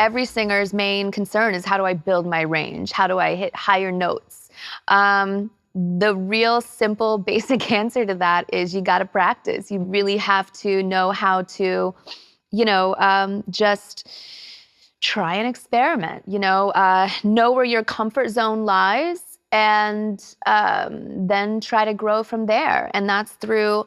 every singer's main concern is, how do I build my range? How do I hit higher notes? The real simple, basic answer to that is you got to practice. You really have to know how to, just try and experiment, know where your comfort zone lies, and then try to grow from there. And that's through,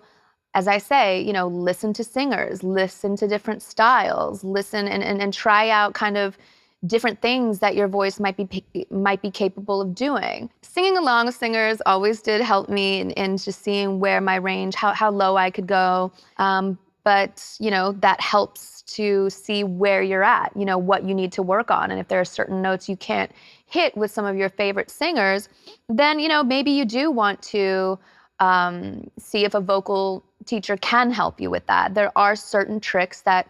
as I say, listen to singers, listen to different styles, listen and try out kind of different things that your voice might be capable of doing. Singing along with singers always did help me in just seeing where my range, how low I could go. But that helps to see where you're at, what you need to work on. And if there are certain notes you can't hit with some of your favorite singers, then, maybe you do want to see if a vocal teacher can help you with that. There are certain tricks that,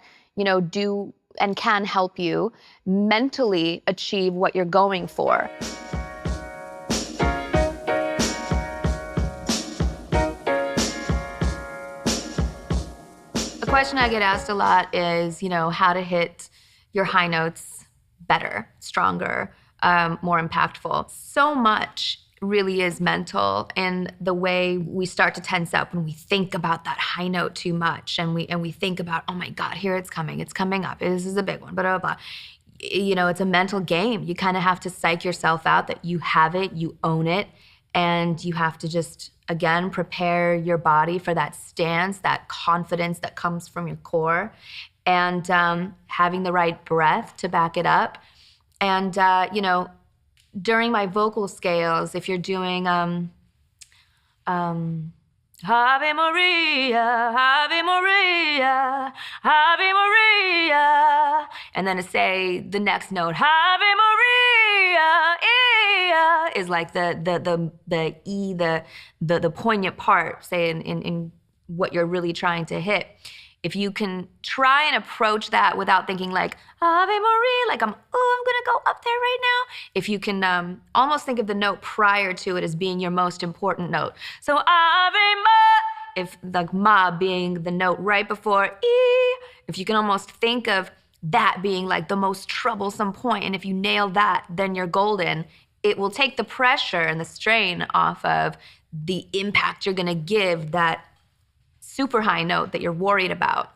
do and can help you mentally achieve what you're going for. A question I get asked a lot is, how to hit your high notes better, stronger, more impactful. So much really is mental, and the way we start to tense up when we think about that high note too much, and we think about, oh my God, here it's coming up, this is a big one, blah, blah, blah. It's a mental game. You kind of have to psych yourself out that you have it, you own it, and you have to just, again, prepare your body for that stance, that confidence that comes from your core, and having the right breath to back it up. And, during my vocal scales, if you're doing Ave Maria, Ave Maria, Ave Maria, and then to say the next note, Ave Maria, is like the E, the poignant part, say in what you're really trying to hit. If you can try and approach that without thinking like, Ave Maria, like I'm gonna go up there right now. If you can almost think of the note prior to it as being your most important note. So Ave Ma, if like Ma being the note right before E, if you can almost think of that being like the most troublesome point, and if you nail that, then you're golden. It will take the pressure and the strain off of the impact you're gonna give that super high note that you're worried about.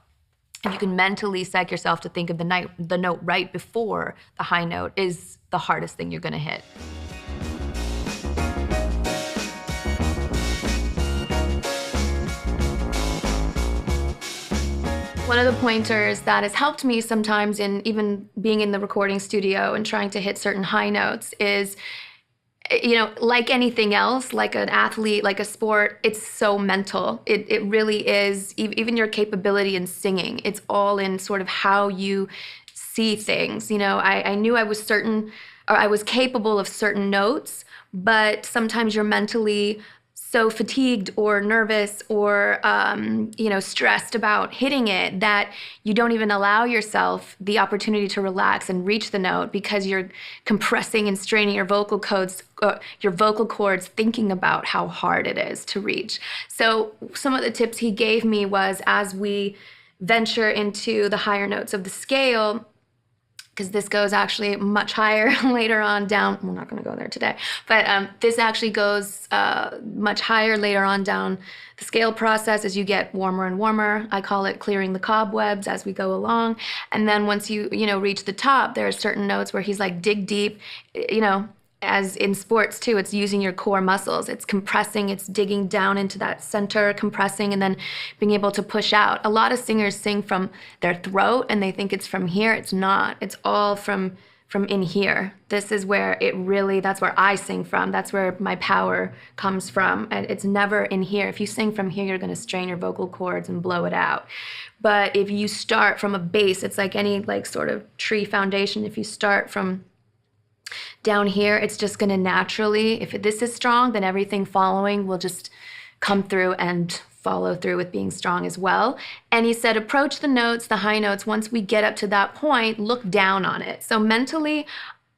If you can mentally psych yourself to think of the note right before the high note is the hardest thing you're gonna hit. One of the pointers that has helped me sometimes in even being in the recording studio and trying to hit certain high notes is, like anything else, like an athlete, like a sport, it's so mental. It really is. Even your capability in singing, it's all in sort of how you see things. I knew I was certain, or I was capable of certain notes, but sometimes you're mentally so fatigued or nervous or stressed about hitting it that you don't even allow yourself the opportunity to relax and reach the note because you're compressing and straining your vocal cords, thinking about how hard it is to reach. So some of the tips he gave me was, as we venture into the higher notes of the scale, because this goes actually much higher later on down. We're not going to go there today, but this actually goes much higher later on down the scale process as you get warmer and warmer. I call it clearing the cobwebs as we go along. And then once you reach the top, there are certain notes where he's like, dig deep, as in sports too, it's using your core muscles. It's compressing, it's digging down into that center, compressing, and then being able to push out. A lot of singers sing from their throat and they think it's from here. It's not. It's all from in here. This is where that's where I sing from. That's where my power comes from. And it's never in here. If you sing from here, you're gonna strain your vocal cords and blow it out. But if you start from a base, it's like any sort of tree foundation. If you start from down here, it's just going to naturally, if this is strong, then everything following will just come through and follow through with being strong as well. And he said, approach the notes, the high notes, once we get up to that point, look down on it. So mentally,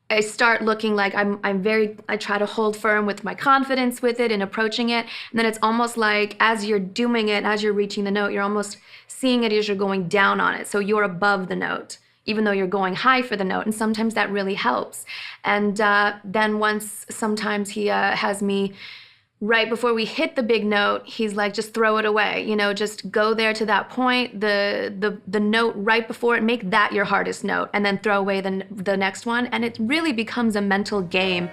I start looking like I try to hold firm with my confidence with it and approaching it. And then it's almost like as you're doing it, as you're reaching the note, you're almost seeing it as you're going down on it. So you're above the note. even though you're going high for the note. And sometimes that really helps. And then once sometimes he has me right before we hit the big note, he's like, just throw it away. Just go there to that point, the note right before it, make that your hardest note, and then throw away the next one. And it really becomes a mental game.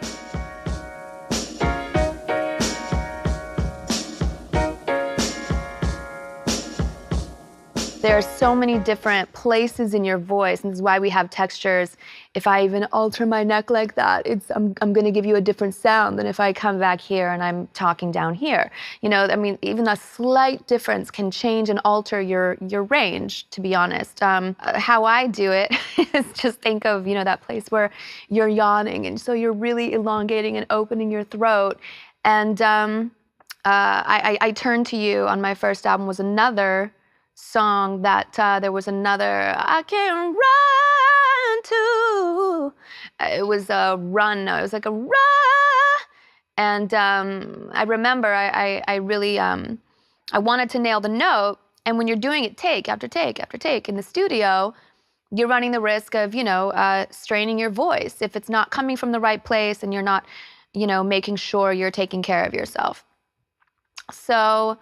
There are so many different places in your voice, and this is why we have textures. If I even alter my neck like that, I'm going to give you a different sound than if I come back here and I'm talking down here. Even a slight difference can change and alter your range, to be honest. How I do it is just think of, that place where you're yawning, and so you're really elongating and opening your throat. And I Turn to You on my first album was another song that there was another I can run to. It was a run. It was like a run. And I remember I really I wanted to nail the note. And when you're doing it take after take after take in the studio, you're running the risk of straining your voice if it's not coming from the right place and you're not making sure you're taking care of yourself. So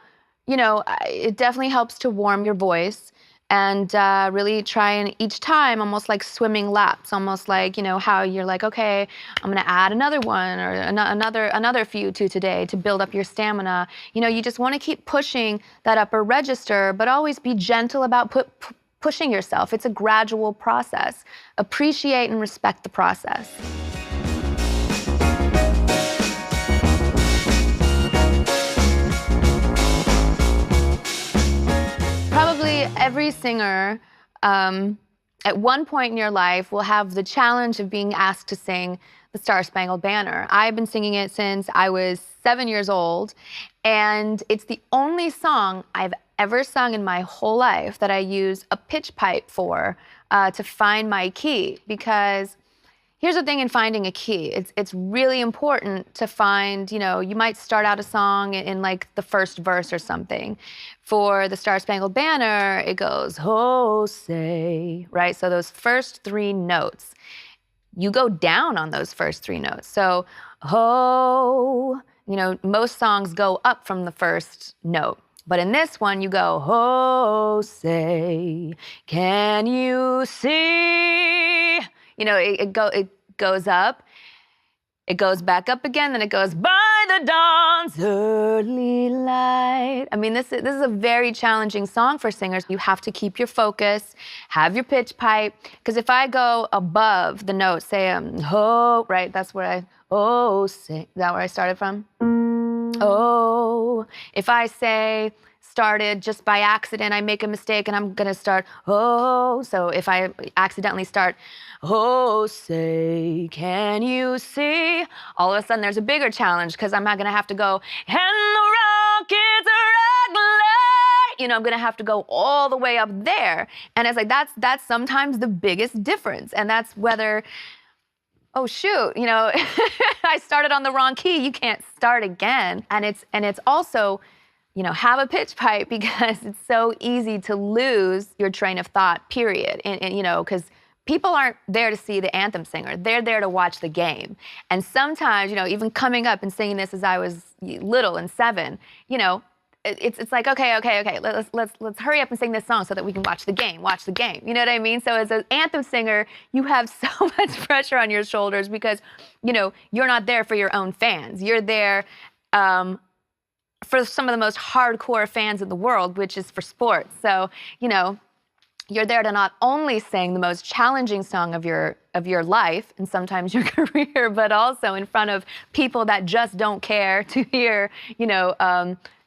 it definitely helps to warm your voice and really try and each time almost like swimming laps, almost like, how you're like, okay, I'm going to add another one or another few to today to build up your stamina. You just want to keep pushing that upper register, but always be gentle about pushing yourself. It's a gradual process. Appreciate and respect the process. Probably every singer at one point in your life will have the challenge of being asked to sing the Star-Spangled Banner. I've been singing it since I was 7 years old, and it's the only song I've ever sung in my whole life that I use a pitch pipe for to find my key, because here's the thing in finding a key. It's really important to find, you might start out a song in like the first verse or something. For the Star-Spangled Banner, it goes, oh, say, right? So those first three notes, you go down on those first three notes. So, oh, most songs go up from the first note. But in this one, you go, oh, say, can you see? It goes up, it goes back up again, then it goes by the dawn's early light. This is a very challenging song for singers. You have to keep your focus, have your pitch pipe, because if I go above the note, say, oh, right, that's where say, is that where I started from? Oh, if I say, started just by accident, I make a mistake and I'm gonna start, oh, so if I accidentally start, oh, say, can you see? All of a sudden there's a bigger challenge because I'm not gonna have to go, and the rockets are ugly. I'm gonna have to go all the way up there. And it's like, that's sometimes the biggest difference. And that's whether, oh shoot, I started on the wrong key, you can't start again. And it's also, have a pitch pipe, because it's so easy to lose your train of thought, period. And because people aren't there to see the anthem singer, they're there to watch the game. And sometimes, even coming up and singing this as I was little and 7, it's like, okay, let's hurry up and sing this song so that we can watch the game. You know what I mean? So as an anthem singer, you have so much pressure on your shoulders because, you're not there for your own fans. You're there for some of the most hardcore fans in the world, which is for sports. So, you're there to not only sing the most challenging song of your life and sometimes your career, but also in front of people that just don't care to hear,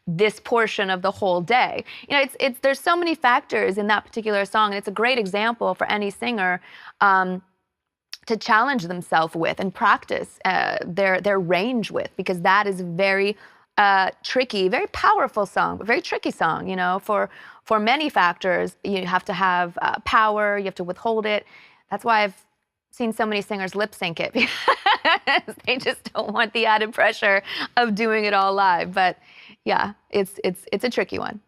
this portion of the whole day. There's so many factors in that particular song, and it's a great example for any singer to challenge themselves with and practice their range with, because that is very tricky, very powerful song, but very tricky song, for many factors. You have to have power, you have to withhold it. That's why I've seen so many singers lip sync it, because they just don't want the added pressure of doing it all live. But yeah, it's a tricky one.